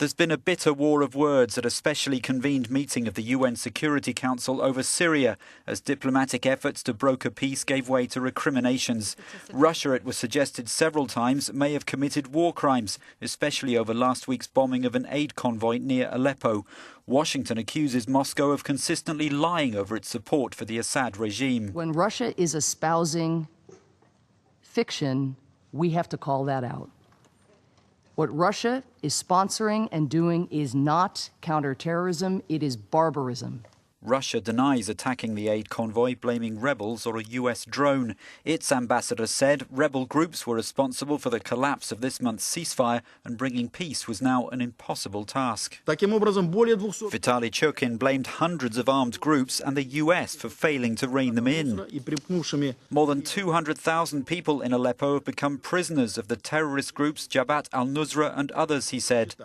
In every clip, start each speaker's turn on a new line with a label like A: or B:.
A: There's been a bitter war of words at a specially convened meeting of the UN Security Council over Syria as diplomatic efforts to broker peace gave way to recriminations. Russia, it was suggested several times, may have committed war crimes, especially over last week's bombing of an aid convoy near Aleppo. Washington accuses Moscow of consistently lying over its support for the Assad regime.
B: When Russia is espousing fiction, we have to call that out. What Russia is sponsoring and doing is not counterterrorism, it is barbarism.
A: Russia denies attacking the aid convoy, blaming rebels or a US drone. Its ambassador said rebel groups were responsible for the collapse of this month's ceasefire and bringing peace was now an impossible task. Vitaly Chukin blamed hundreds of armed groups and the US for failing to rein them in. More than 200,000 people in Aleppo have become prisoners of the terrorist groups Jabhat al-Nusra and others, he said.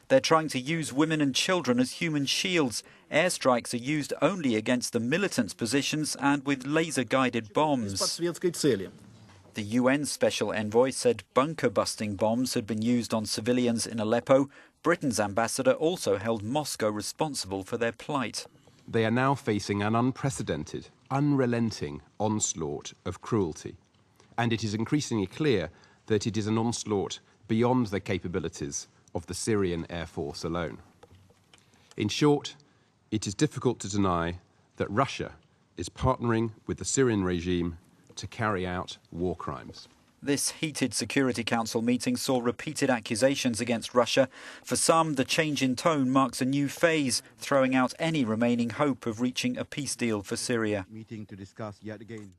A: They're trying to use women and children as human shields. Airstrikes are used only against the militants' positions and with laser-guided bombs. The UN Special Envoy said bunker-busting bombs had been used on civilians in Aleppo. Britain's ambassador also held Moscow responsible for their plight.
C: They are now facing an unprecedented, unrelenting onslaught of cruelty. And it is increasingly clear that it is an onslaught beyond the capabilities of the Syrian Air Force alone. In short, it is difficult to deny that Russia is partnering with the Syrian regime to carry out war crimes.
A: This heated Security Council meeting saw repeated accusations against Russia. For some, the change in tone marks a new phase, throwing out any remaining hope of reaching a peace deal for Syria.
D: Meeting to discuss yet again.